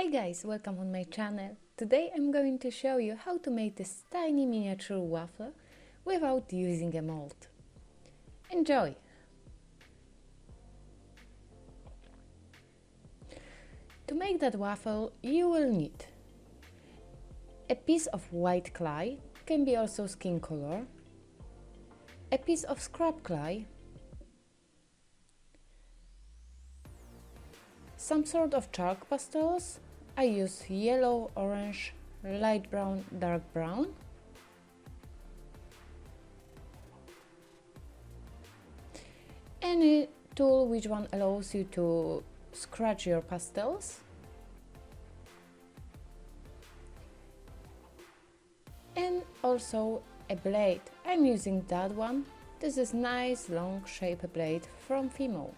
Hi guys, welcome on my channel. Today I'm going to show you how to make this tiny miniature waffle without using a mold. Enjoy! To make that waffle you will need a piece of white clay, can be also skin color, a piece of scrap clay, some sort of chalk pastels. I use yellow, orange, light brown, dark brown. Any tool which one allows you to scratch your pastels. And also a blade. I'm using that one. This is nice long shape blade from Fimo.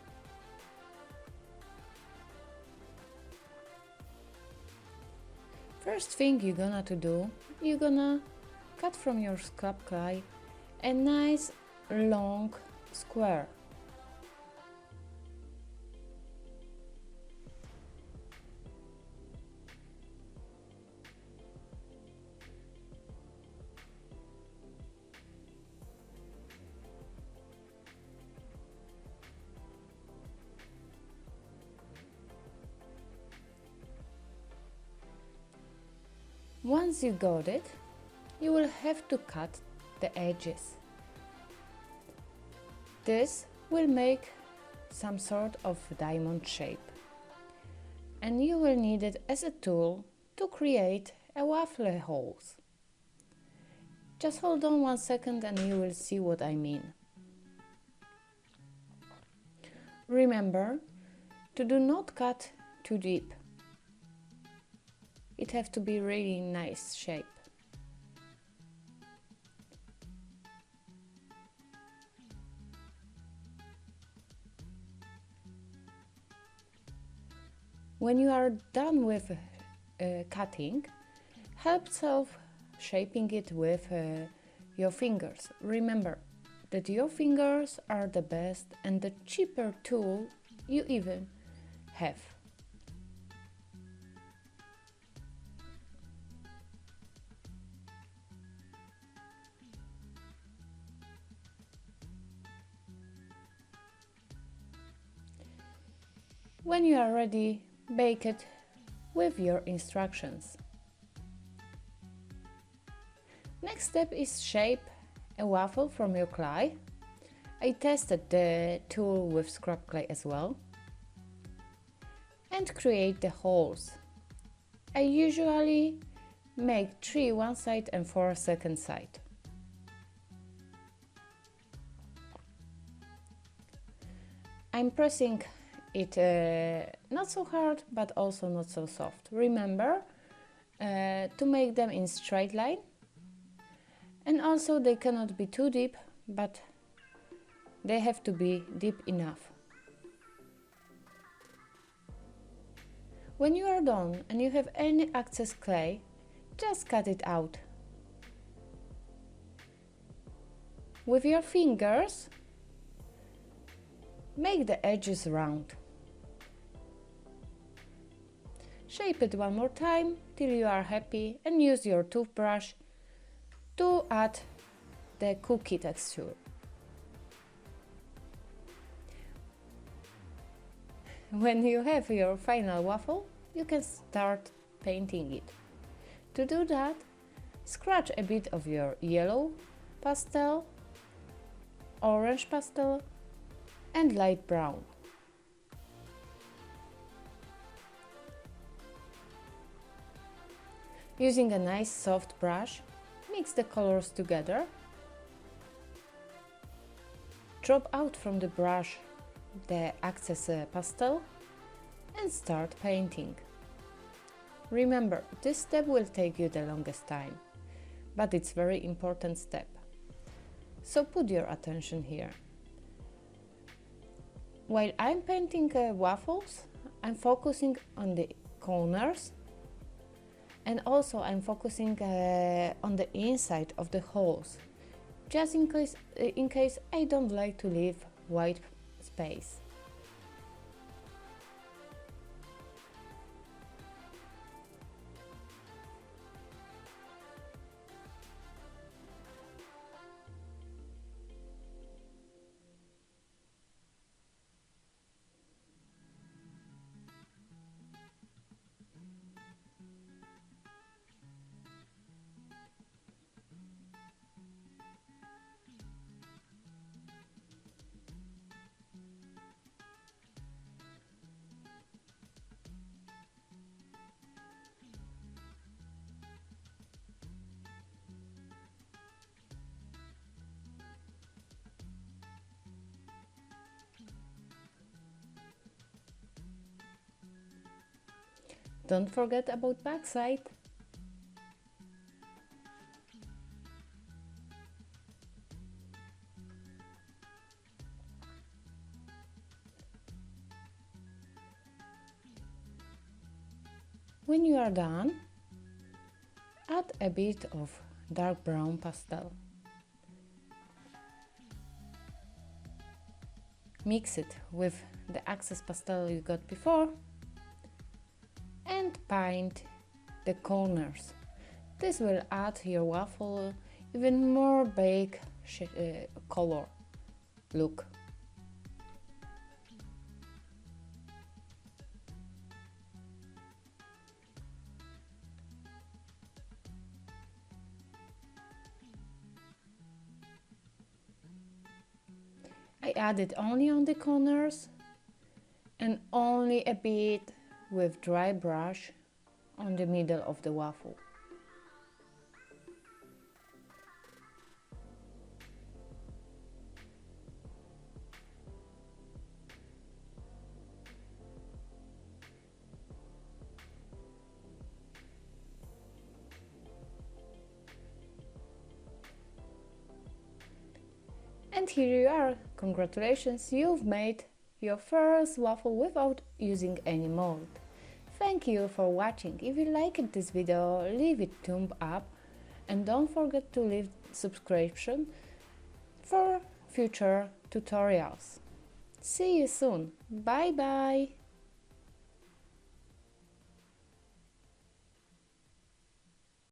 First thing you're gonna to do, you're gonna cut from your scrap clay a nice long square. Once you got it, you will have to cut the edges. This will make some sort of diamond shape, and you will need it as a tool to create a waffle holes. Just hold on 1 second and you will see what I mean. Remember to do not cut too deep. It has to be really nice shape. When you are done with cutting, help yourself shaping it with your fingers. Remember that your fingers are the best and the cheaper tool you even have. When you are ready, bake it with your instructions. Next step is shape a waffle from your clay. I tested the tool with scrap clay as well. And create the holes. I usually make 3 one side and 4 second side. I'm pressing it not so hard but also not so soft. Remember to make them in straight line, and also they cannot be too deep, but they have to be deep enough. When you are done and you have any excess clay, just cut it out. With your fingers make the edges round. Shape it one more time till you are happy and use your toothbrush to add the cookie texture. When you have your final waffle, you can start painting it. To do that, scratch a bit of your yellow pastel, orange pastel and light brown. Using a nice soft brush, mix the colors together. Drop out from the brush the excess pastel and start painting. Remember, this step will take you the longest time, but it's very important step. So put your attention here. While I'm painting waffles, I'm focusing on the corners, and also I'm focusing on the inside of the holes, just in case I don't like to leave white space. Don't forget about backside. When you are done, add a bit of dark brown pastel. Mix it with the access pastel you got before and paint the corners. This will add your waffle even more bake color look. I added only on the corners and only a bit with dry brush on the middle of the waffle. And here you are. Congratulations, you've made your first waffle without using any mold. Thank you for watching. If you liked this video, leave it thumb up and don't forget to leave subscription for future tutorials. See you soon. Bye bye.